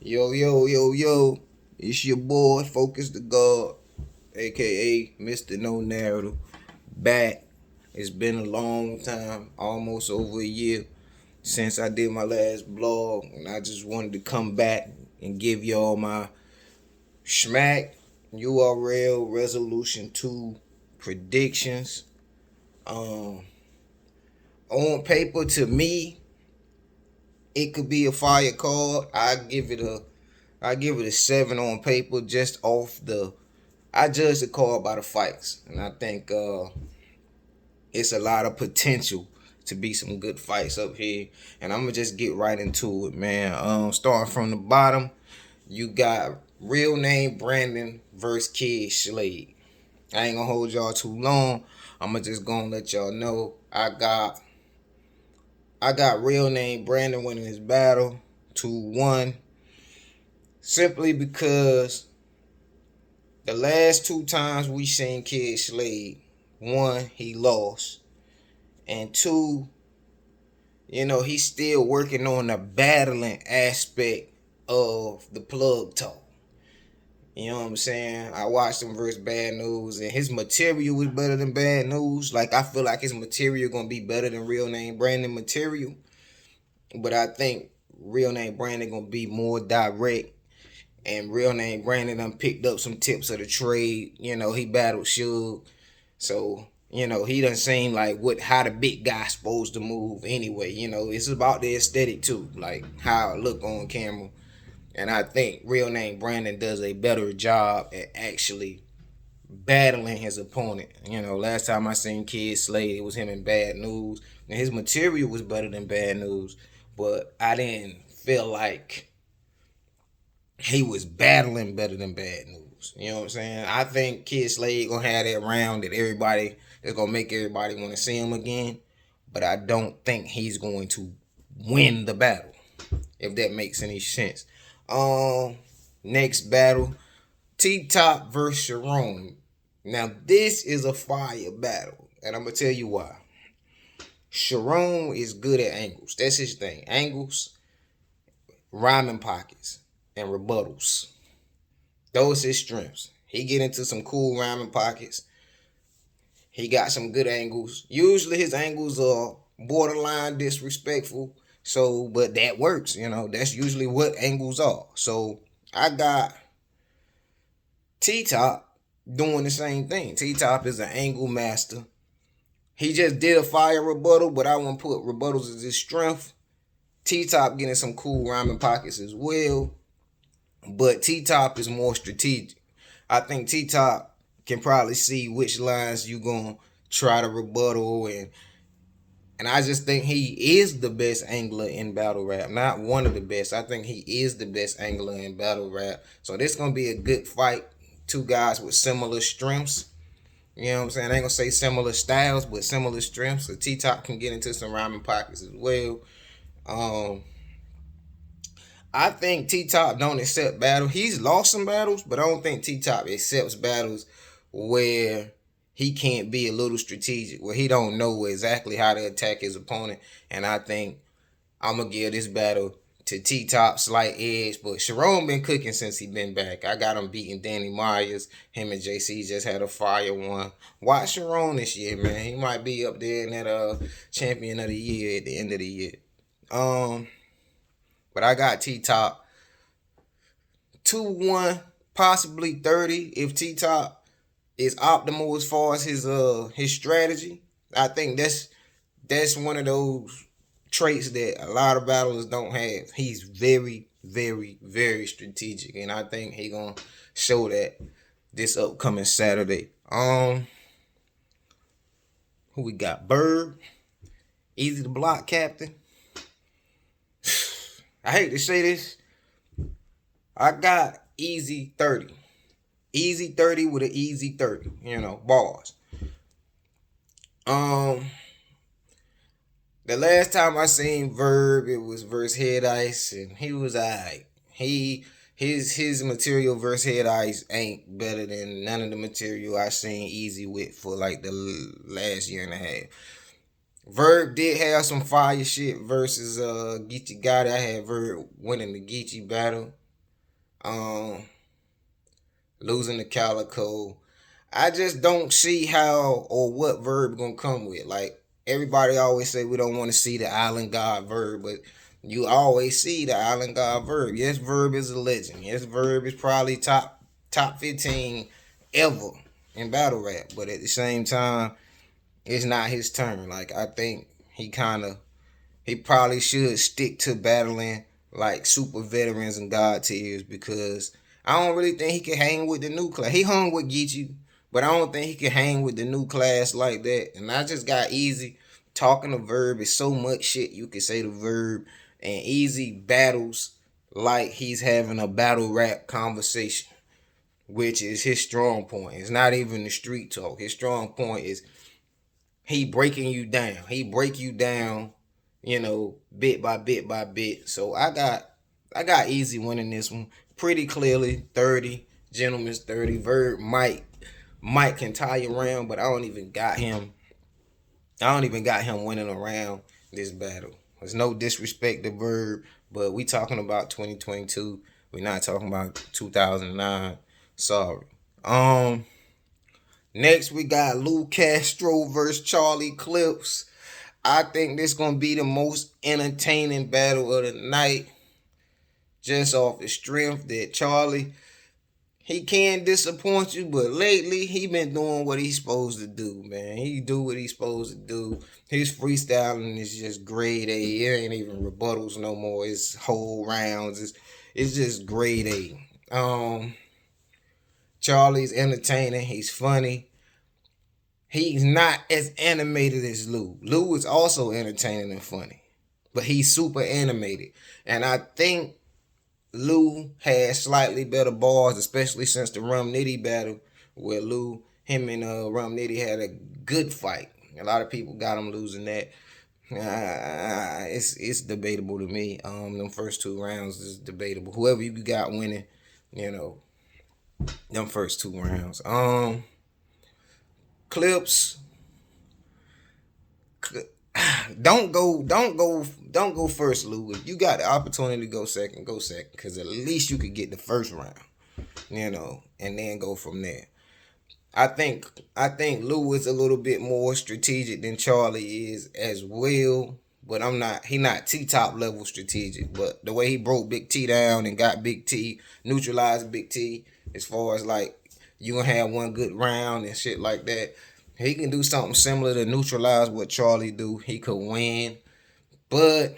Yo, yo, yo, yo. It's your boy, Focus the God, aka Mr. No Narrative. Back. It's been a long time, almost over a year, since I did my last blog, and I just wanted to come back and give y'all my Schmack URL Resolution 2 predictions. Um, on paper, to me, it could be a fire card. I give it a 7 on paper just off the. I judge the card by the fights, and I think it's a lot of potential to be some good fights up here. And I'm gonna just get right into it, man. Starting from the bottom, you got real name Brandon versus Kid Slade. I ain't gonna hold y'all too long. I'm just gonna let y'all know I got real name Brandon winning his battle 2-1, simply because the last two times we seen Kid Slade, one, he lost. And two, he's still working on the battling aspect of the plug talk. You know what I'm saying? I watched him versus Bad News, and his material was better than Bad News. Like, I feel like his material gonna be better than real name Brandon material. But I think real name Brandon gonna be more direct. And real name Brandon done picked up some tips of the trade. He battled Suge. So, he done seen like how the big guy supposed to move anyway. It's about the aesthetic too, like how it look on camera. And I think real name Brandon does a better job at actually battling his opponent. Last time I seen Kid Slade, it was him in Bad News. And his material was better than Bad News. But I didn't feel like he was battling better than Bad News. You know what I'm saying? I think Kid Slade gonna have that round that everybody is gonna make everybody want to see him again. But I don't think he's going to win the battle, if that makes any sense. Next battle, T Top versus Sharon. Now this is a fire battle, and I'm gonna tell you why. Sharon is good at angles. That's his thing. Angles, rhyming pockets, and rebuttals. Those his strengths. He get into some cool rhyming pockets. He got some good angles. Usually his angles are borderline disrespectful. So, but that works, That's usually what angles are. So I got T Top doing the same thing. T Top is an angle master. He just did a fire rebuttal, but I want to put rebuttals as his strength. T Top getting some cool rhyming pockets as well. But T Top is more strategic. I think T Top can probably see which lines you gonna try to rebuttal, and I just think he is the best angler in battle rap. Not one of the best. I think he is the best angler in battle rap. So this gonna be a good fight. Two guys with similar strengths. You know what I'm saying? I ain't gonna say similar styles, but similar strengths. So T Top can get into some rhyming pockets as well. I think T Top don't accept battle. He's lost some battles, but I don't think T Top accepts battles where he can't be a little strategic, where he don't know exactly how to attack his opponent. And I think I'm gonna give this battle to T Top slight edge. But Sharon been cooking since he been back. I got him beating Danny Myers. Him and JC just had a fire one. Watch Sharon this year, man. He might be up there in that champion of the year at the end of the year. But I got T Top 2-1, possibly 30 if T Top is optimal as far as his strategy. I think that's one of those traits that a lot of battlers don't have. He's very, very, very strategic, and I think he gonna show that this upcoming Saturday. Who we got? Bird, Easy the Block Captain. I hate to say this. I got easy 30. Easy 30 with an easy 30. Bars. The last time I seen Verb, it was versus Head Ice, and he was alright. His material versus Head Ice ain't better than none of the material I seen Easy with for like the last year and a half. Verb did have some fire shit versus Geechee Gotti. I had Verb winning the Geechee battle. Um, losing to Calico. I just don't see how or what Verb gonna come with. Like everybody always say we don't want to see the Island God Verb, but you always see the Island God Verb. Yes, Verb is a legend. Yes, Verb is probably top 15 ever in battle rap. But at the same time, it's not his turn. Like I think he probably should stick to battling like super veterans and god tiers because I don't really think he can hang with the new class. He hung with Geechee, but I don't think he can hang with the new class like that. And I just got Easy talking to Verb is so much shit you can say to Verb, and Easy battles like he's having a battle rap conversation, which is his strong point. It's not even the street talk. His strong point is he breaking you down. He break you down, bit by bit by bit. So I got Easy winning this one pretty clearly. 30, gentlemen's 30. Verb might can tie you around, but I don't even got him. I don't even got him winning around this battle. There's no disrespect to Verb, but we talking about 2022. We're not talking about 2009. Sorry. Next we got Lou Castro versus Charlie Clips. I think this gonna be the most entertaining battle of the night. Just off the strength that Charlie, he can disappoint you, but lately he been doing what he's supposed to do, man. He do what he's supposed to do. His freestyling is just grade A. It ain't even rebuttals no more. It's whole rounds. It's just grade A. Charlie's entertaining. He's funny. He's not as animated as Lou. Lou is also entertaining and funny, but he's super animated. And I think Lou has slightly better bars, especially since the Rum Nitty battle, where him and Rum Nitty had a good fight. A lot of people got him losing that. It's debatable to me. Them first two rounds is debatable. Whoever you got winning, them first two rounds. Clips. Don't go first, Lou. If you got the opportunity to go second, go second. Cause at least you could get the first round, and then go from there. I think Lou is a little bit more strategic than Charlie is as well. But he not T-top level strategic. But the way he broke Big T down and got Big T, neutralized Big T, as far as like you gonna have one good round and shit like that. He can do something similar to neutralize what Charlie do. He could win. But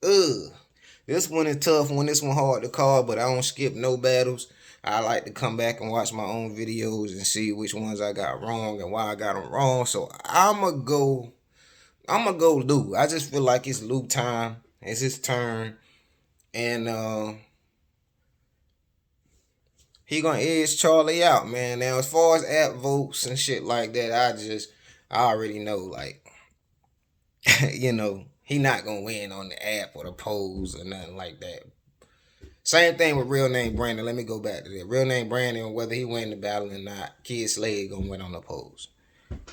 this one is tough one. This one hard to call, but I don't skip no battles. I like to come back and watch my own videos and see which ones I got wrong and why I got them wrong. So I'ma go Lou. I just feel like it's Lou time. It's his turn. And he gonna edge Charlie out, man. Now as far as app votes and shit like that, I already know, like, he not gonna win on the app or the polls or nothing like that. Same thing with Real Name Brandon. Let me go back to that. Real Name Brandon, whether he win the battle or not, Kid Slade gonna win on the polls.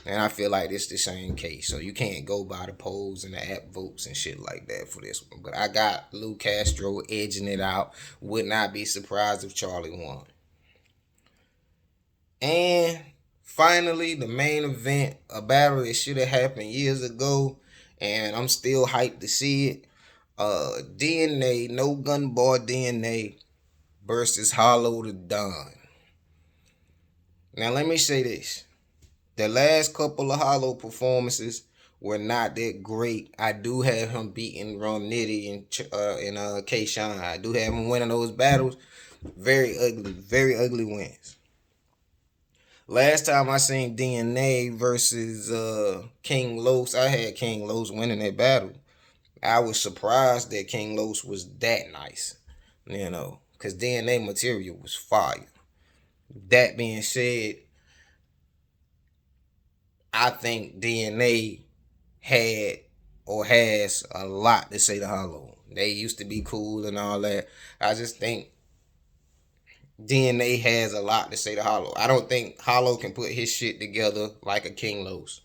And I feel like it's the same case. So you can't go by the polls and the app votes and shit like that for this one. But I got Lou Castro edging it out. Would not be surprised if Charlie won. And finally, the main event, a battle that should have happened years ago, and I'm still hyped to see it. DNA, No Gun Bar DNA versus Hollow the Don. Now let me say this. The last couple of Hollow performances were not that great. I do have him beating Rum Nitty and K-Shine. I do have him winning those battles. Very ugly wins. Last time I seen DNA versus King Los, I had King Los winning that battle. I was surprised that King Los was that nice, because DNA material was fire. That being said, I think DNA had or has a lot to say to Hollow. They used to be cool and all that. I just think DNA has a lot to say to Hollow. I don't think Hollow can put his shit together like a King Los.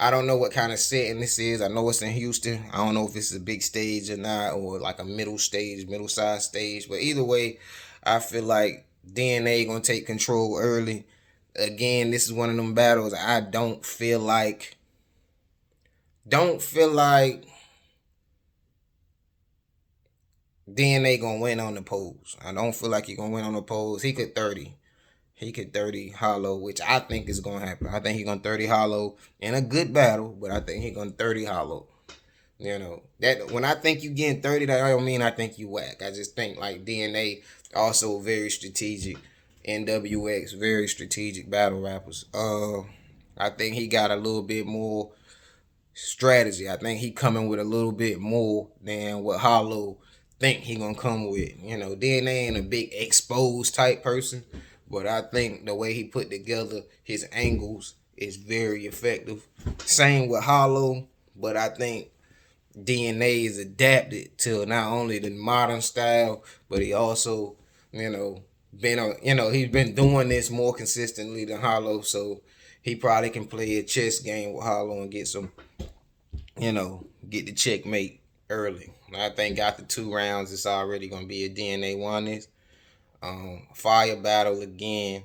I don't know what kind of setting this is. I know it's in Houston. I don't know if it's a big stage or not, or like a middle stage, middle size stage. But either way, I feel like DNA gonna take control early. Again, this is one of them battles I don't feel like DNA gonna win on the polls. I don't feel like he gonna win on the polls. He could 30. He could 30 Hollow, which I think is gonna happen. I think he gonna 30 Hollow in a good battle, but I think he gonna 30 Hollow. You know, that when I think you getting 30, that don't mean I think you whack. I just think like DNA also very strategic. NWX, very strategic battle rappers. I think he got a little bit more strategy. I think he coming with a little bit more than what Hollow think he gonna come with. You know, DNA ain't a big exposed type person, but I think the way he put together his angles is very effective. Same with Hollow, but I think DNA is adapted to not only the modern style, but he also, he's been doing this more consistently than Hollow, so he probably can play a chess game with Hollow and get some, get the checkmate early. I think after 2 rounds, it's already gonna be a DNA won this. Fire battle again,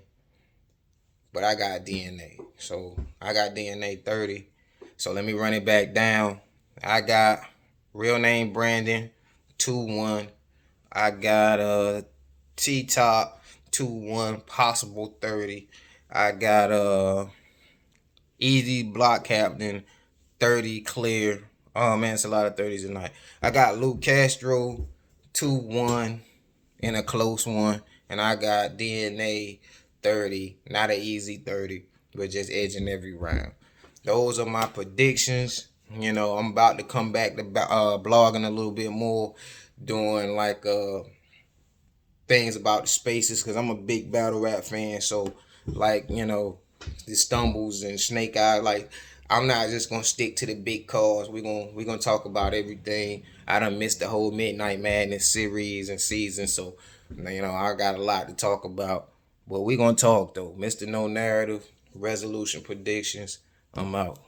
but I got DNA, so I got DNA 30. So let me run it back down. I got real name Brandon 2-1. I got T Top 2-1, possible 30. I got Easy Block Captain 30 clear. Oh man, it's a lot of 30s tonight. I got Luke Castro 2-1 in a close one, and I got DNA 30, not an easy 30, but just edging every round. Those are my predictions. I'm about to come back to blogging a little bit more, doing like things about the spaces, because I'm a big battle rap fan. So like, the stumbles and Snake Eye, like I'm not just gonna stick to the big calls. We're gonna talk about everything. I done missed the whole Midnight Madness series and season, so I got a lot to talk about. But we're gonna talk though. Mr. No Narrative, Resolution Predictions. I'm out.